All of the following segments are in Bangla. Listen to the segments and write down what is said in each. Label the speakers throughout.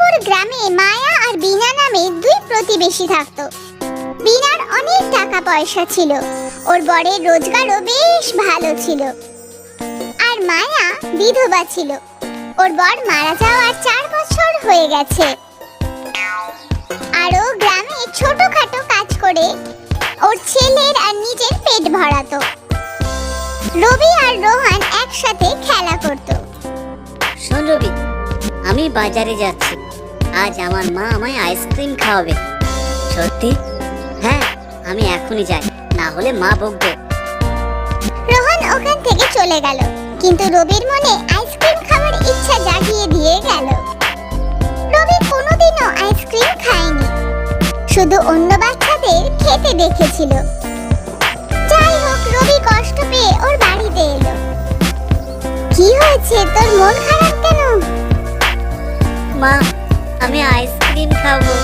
Speaker 1: রাজপুর গ্রামে মায়া আর বিনা নামে দুই প্রতিবেশী থাকতো। বিনার অনেক টাকা পয়সা ছিল, ওর বরের রোজগারও বেশ ভালো ছিল। আর মায়া বিধবা ছিল, ওর বর মারা যাওয়ার 4 বছর হয়ে গেছে। আর ও গ্রামে ছোটখাটো কাজ করে ওর ছেলের আর নিজের পেট ভরাতো। রবি আর রোহান একসাথে খেলা করত।
Speaker 2: শোন রবি, আমি বাজারে যাচ্ছি, আজ আমার মা আমায় আইসক্রিম খাওয়াবে। সত্যি? হ্যাঁ, আমি এখনই যাই, না হলে মা বকবে।
Speaker 1: রোহান ওখান থেকে চলে গেল, কিন্তু রবির মনে আইসক্রিম খাওয়ার ইচ্ছা জাগিয়ে দিয়ে গেল। রবি কোনোদিনও আইসক্রিম খায়নি, শুধু অন্য বাচ্চাদের খেতে দেখেছিল। যাই হোক, রবি কষ্ট পেয়ে ওর বাড়িতে এলো। কি হয়েছে, তোর মন খারাপ কেন?
Speaker 2: মা, আমি আইসক্রিম খাবো।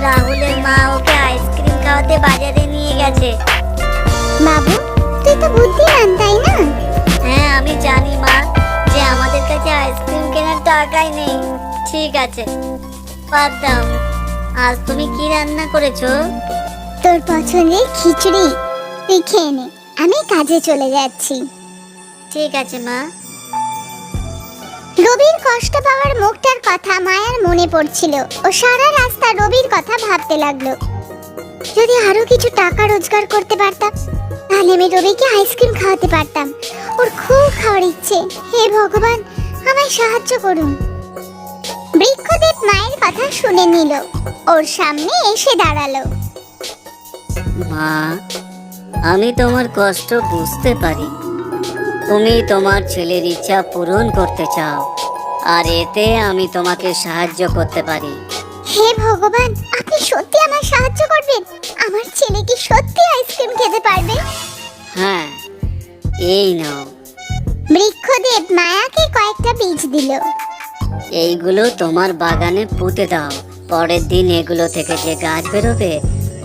Speaker 2: রাহুলের মা ওকে আইসক্রিম খাওয়াতে বাজারে নিয়ে গেছে।
Speaker 1: বাবু, তুই তো বুদ্ধিমান, তাই না?
Speaker 2: হ্যাঁ, আমি জানি মা যে আমাদের কাছে আইসক্রিম কেনার টাকাই নেই। ঠিক আছে, বাদ দাও। আজ তুমি কি রান্না করেছো?
Speaker 1: তোর পছন্দের খিচুড়ি, তুই খেয়ে নে, আমি কাজে চলে যাচ্ছি।
Speaker 2: ঠিক আছে মা।
Speaker 1: রবির কষ্ট পাওয়ার মুখটার কথা মায়ার মনে পড়ছিল। ও সারা রাস্তা রবির কথা ভাবতে লাগলো। যদি আরো কিছু টাকা রোজগার করতে পারতাম, তাহলে আমি রবিকে আইসক্রিম খাওয়াতে পারতাম। ওর খুব খাওয়ার ইচ্ছে। হে ভগবান, আমায় সাহায্য করুন। বৃক্ষদেব মায়ের কথা শুনে নিল, ওর সামনে এসে দাঁড়ালো।
Speaker 2: মা, আমি তোমার কষ্ট বুঝতে পারি। তুমি তোমার ছেলের ইচ্ছা পূরণ করতে চাও, আর এতে আমি তোমাকে সাহায্য করতে পারি।
Speaker 1: হে ভগবান, আপনি সত্যি আমার সাহায্য করবেন? আমার ছেলে কি সত্যি আইসক্রিম খেতে পারবে?
Speaker 2: হ্যাঁ, এই নাও।
Speaker 1: বৃক্ষদেব মায়াকে কয়েকটা বীজ দিল।
Speaker 2: এইগুলো তোমার বাগানে পুঁতে দাও। পরের দিন এগুলো থেকে যে গাছ বেরোবে,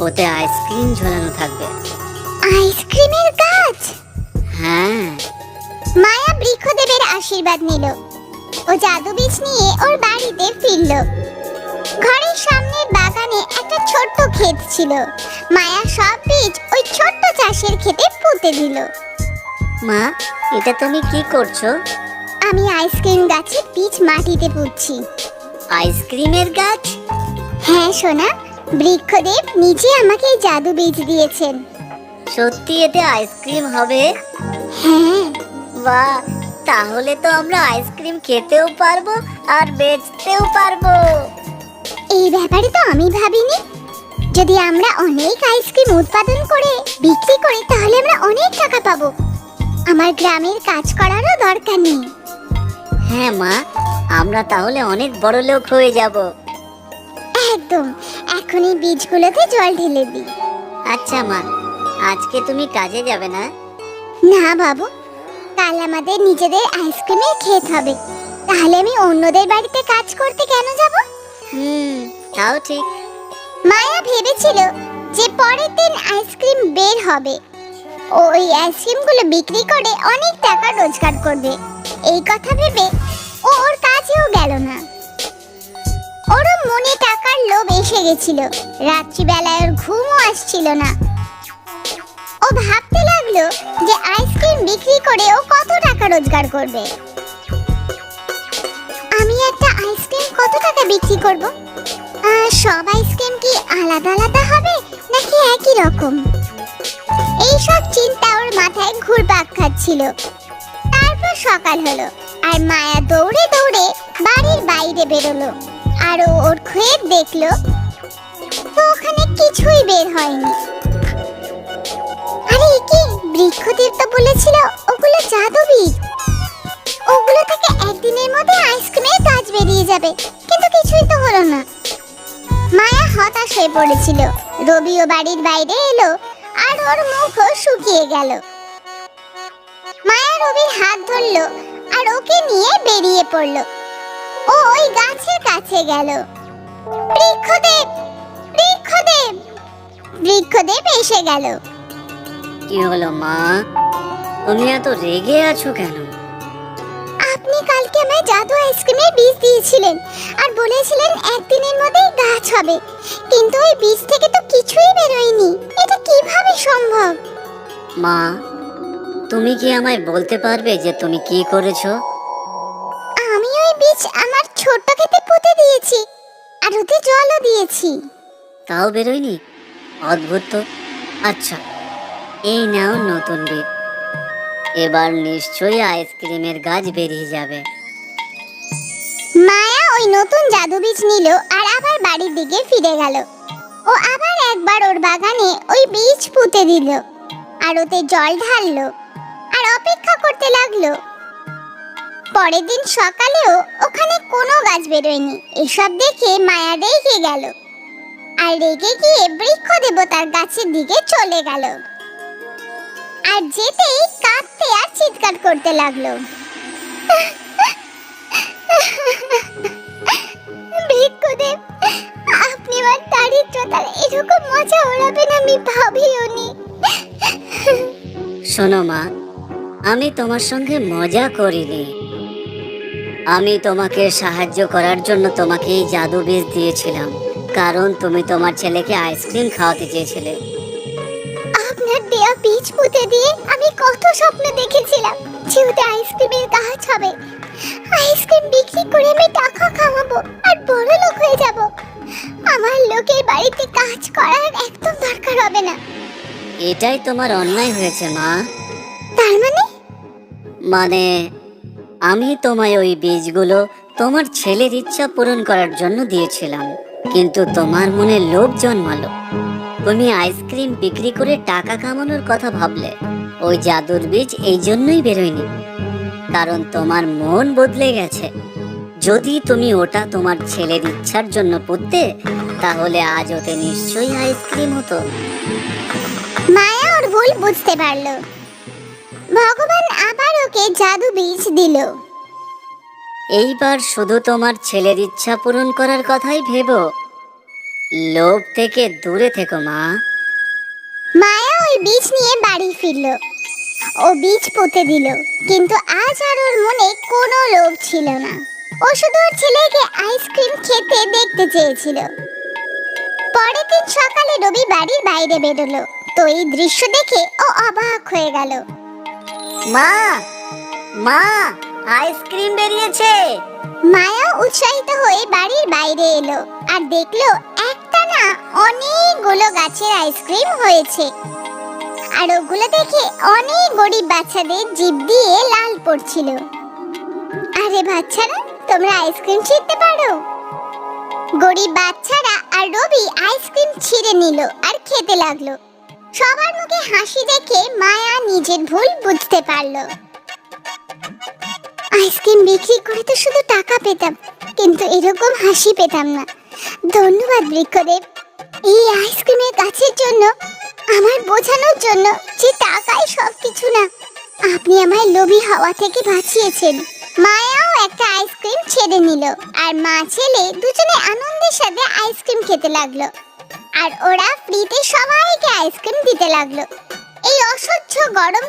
Speaker 2: ওতে আইসক্রিম ঝোলানো থাকবে।
Speaker 1: আইসক্রিমের গাছ?
Speaker 2: হ্যাঁ।
Speaker 1: মায়া বৃক্ষদেবের আশীর্বাদ নিল। ও জাদু বীজ নিয়ে ওর বাড়িতে ফিরল। ঘরের সামনের বাগানে একটা ছোট্ট ক্ষেত ছিল। মায়া সব বীজ ওই ছোট্ট চাষের ক্ষেতে পুঁতে দিল।
Speaker 2: মা, এটা তুমি কি করছো?
Speaker 1: আমি আইসক্রিম গাছের বীজ মাটিতে পুঁতছি।
Speaker 2: আইসক্রিমের গাছ?
Speaker 1: হ্যাঁ সোনা, বৃক্ষদেব নিজে আমাকে এই জাদু বীজ দিয়েছেন।
Speaker 2: সত্যি এতে আইসক্রিম হবে?
Speaker 1: হ্যাঁ।
Speaker 2: বাহ, তাহলে তো আমরা আইসক্রিম খেতেও পারবো আর বেচতেও পারবো।
Speaker 1: এই ব্যাপারে তো আমি ভাবিনি। যদি আমরা অনেক আইসক্রিম উৎপাদন করে বিক্রি করি, তাহলে আমরা অনেক টাকা পাবো। আমার গ্রামের কাজ করারও দরকার নেই।
Speaker 2: হ্যাঁ মা, আমরা তাহলে অনেক বড় লোক হয়ে যাব।
Speaker 1: একদম, এখনই বীজগুলোতে জল ঢেলে দিই।
Speaker 2: আচ্ছা মা, আজকে তুমি কাজে যাবে না?
Speaker 1: না বাবু, কাল আমাদের নিজেদের আইসক্রিমের ক্ষেত হবে। তাহলে আমি অন্যদের বাড়িতে কাজ করতে কেন যাব?
Speaker 2: তাও ঠিক।
Speaker 1: মায়া ভেবেছিল যে পরের দিন আইসক্রিম বের হবে, ও ওই আইসক্রিমগুলো বিক্রি করে অনেক টাকা রোজগার করবে। এই কথা ভেবে ও ওর কাজেও গেল না। ওরও মনে টাকার লোভ এসে গেছিল। রাত্রিবেলায় ওর ঘুমও আসছিল না। ও ভাবতে লাগলো যে আইসক্রিম বিক্রি করে ও কত টাকা রোজগার করবে। আমি একটা আইসক্রিম কত টাকা বিক্রি করব? সব আইসক্রিম কি আলাদা আলাদা হবে নাকি একই রকম? এইসব চিন্তা ওর মাথায় ঘুরপাক খাচ্ছিল। তারপর সকাল হলো, আর মায়া দৌড়ে দৌড়ে বাড়ির বাইরে বেরোলো। আর ও ওর ক্ষেত দেখলো, তো ওখানে কিছুই বের হয়নি। আরে কি, বৃক্ষদেব তো বলেছিল ওগুলো জাদু বীজ। ওগুলো থেকে একদিনের মধ্যে আইসক্রিমের গাছ বেরিয়ে যাবে, কিন্তু কিছুই তো হলো না। মায়া হতাশ হয়ে পড়েছিল। রবিও বাড়ির বাইরে এলো, আর ওর মুখও শুকিয়ে গেল। মায়া রবির হাত ধরলো আর ওকে নিয়ে বেরিয়ে পড়লো। ও ওই গাছের কাছে গেল। বৃক্ষদেব, বৃক্ষদেব! বৃক্ষদেব এসে গেল।
Speaker 2: কি হলো মা, তুমি এত রেগে আছো কেন?
Speaker 1: আপনি কালকে আমায় জাদু আইসক্রিমের বীজ দিয়েছিলেন আর বলেছিলেন একদিনের মধ্যেই গাছ হবে, কিন্তু ওই বীজ থেকে তো কিছুই বেরোয়নি। এটা কিভাবে সম্ভব?
Speaker 2: মা, তুমি কি আমায় বলতে পারবে যে তুমি কি করেছো?
Speaker 1: আমি ওই বীজ আমার ছোট্ট ক্ষেতে পুঁতে দিয়েছি আর ওতে জলও দিয়েছি।
Speaker 2: তাও বেরোয়নি? অদ্ভুত তো। আচ্ছা, এই নাও নতুন বীজ। এবার নিশ্চয়ই আইসক্রিমের গাছ বেরিয়ে যাবে।
Speaker 1: মায়া ওই নতুন জাদু বীজ নিল আর আবার বাড়ির দিকে ফিরে গেল। ও আবার একবার ওর বাগানে ওই বীজ পুঁতে দিল আর ওতে জল ঢাললো আর অপেক্ষা করতে লাগলো। পরের দিন সকালেও ওখানে কোনো গাছ বেরোয়নি। এসব দেখে মায়া রেগে গেল আর রেগে গিয়ে বৃক্ষ দেবতার গাছের দিকে চলে গেল আর যেতেই কাঁদতে আর চিৎকার করতে লাগলো। বৃক্ষদেব, আপনি আমার দারিদ্রতার এরকম মজা ওড়াবেন আমি ভাবিওনি।
Speaker 2: শোনো মা, আমি তোমার সঙ্গে মজা করিনি। আমি তোমাকে সাহায্য করার জন্য তোমাকে এই জাদু বীজ দিয়েছিলাম, কারণ তুমি তোমার ছেলেকে আইসক্রিম খাওয়াতে চেয়েছিলে।
Speaker 1: আপনার দেয়া বীজ পুঁতে দিয়ে আমি কত স্বপ্ন দেখেছিলাম যে ওতে আইসক্রিমের গাছ হবে। আইসক্রিম বিক্রি করে আমি টাকা কামাবো আর বড় লোক হয়ে যাব। আমার লোকের বাড়িতে কাজ করার একদম দরকার হবে না।
Speaker 2: এটাই তোমার অন্যায় হয়েছে মা।
Speaker 1: তার মানে?
Speaker 2: মানে আমি তোমায় ওই বীজগুলো তোমার ছেলের ইচ্ছা পূরণ করার জন্য দিয়েছিলাম, কিন্তু তোমার মনে লোভ জন্মালো। তুমি আইসক্রিম বিক্রি করে টাকা কামানোর কথা ভাবলে। ওই জাদুর বীজ এই জন্যই বেরোয়নি, কারণ তোমার মন বদলে গেছে। যদি তুমি ওটা তোমার ছেলের ইচ্ছার জন্য পুঁততে, তাহলে আজ ওতে নিশ্চয়ই আইসক্রিম হতো।
Speaker 1: মায়া ওর ভুল বুঝতে পারলো। ভগবান আবার ওকে জাদু বীজ দিল।
Speaker 2: এইবার শুধু তোমার ছেলের ইচ্ছা পূরণ করার কথাই ভেবো। লোভ থেকে দূরে থেকো মা।
Speaker 1: মায়া ওই বীজ নিয়ে বাড়ি ফিরল। ও বীজ পুঁতে দিল, কিন্তু আজ আর ওর মনে কোনো লোভ ছিল না। ও শুধু ওর ছেলেকে আইসক্রিম খেতে দেখতে চেয়েছিল। পরের দিন সকালে রবি বাড়ির বাইরে বেরোলো। তো এই দৃশ্য দেখে ও অবাক হয়ে গেল।
Speaker 2: মা, মা, আইসক্রিম বেরিয়েছে।
Speaker 1: মায়া উৎসাহিত হয়ে বাড়ির বাইরে এলো আর দেখলো একটা না অনেকগুলো গাছের আইসক্রিম হয়েছে। আর ওগুলো দেখে অনেক গরিব বাচ্চাদের জিভ দিয়ে লাল পড়ছিল। আরে বাচ্চারা, তোমরা আইসক্রিম ছিঁড়তে পারো? গরিব বাচ্চারা আর রবি আইসক্রিম ছিঁড়ে নিল আর খেতে লাগলো। সবার মুখে হাসি দেখে মায়া নিজের ভুল বুঝতে পারলো। আইসক্রিম বিক্রি করে তো শুধু টাকা পেতাম, কিন্তু এরকম হাসি পেতাম না। ধন্যবাদ বৃক্ষদেব, এই আইসক্রিমের গাছের জন্য, আমার বোঝানোর জন্য যে টাকাই সবকিছু না। আপনি আমায় লোভী হাওয়া থেকে বাঁচিয়েছেন। মায়াও একটা আইসক্রিম ছেড়ে নিল আর মা ছেলে দুজনে আনন্দের সাথে আইসক্রিম খেতে লাগলো। আর ওরা ফ্রিতে সবাইকে আইসক্রিম দিতে লাগলো। এই অসহ্য গরম